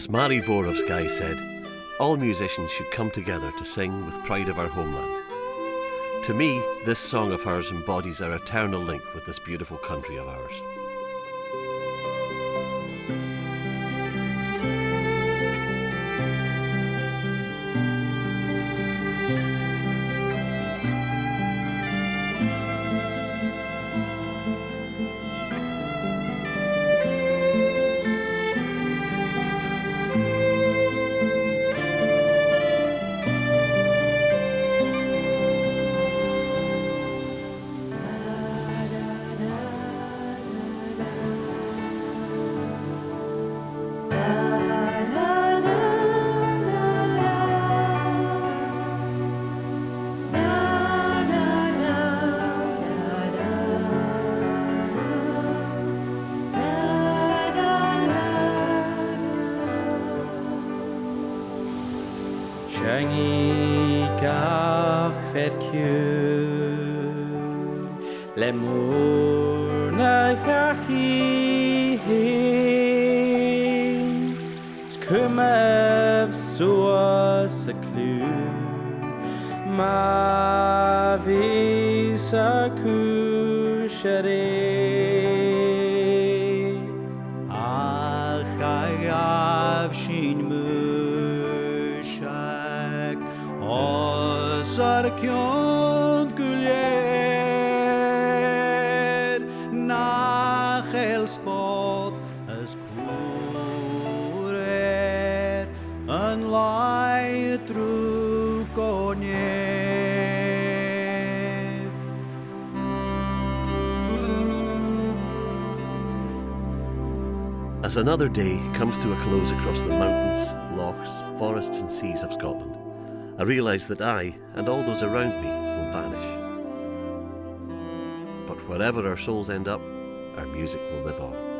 As Mary Vore of Skye said, all musicians should come together to sing with pride of our homeland. To me, this song of hers embodies our eternal link with this beautiful country of ours. Shangi gach verkjul Lemur na gachi Skumev soa sa klu Ma visa kushare Achayav shin Sarkion guljer nach elspot as kurer an lai trukoniev. As another day comes to a close across the mountains, lochs, forests and seas of Scotland, I realise that I, and all those around me, will vanish. But wherever our souls end up, our music will live on.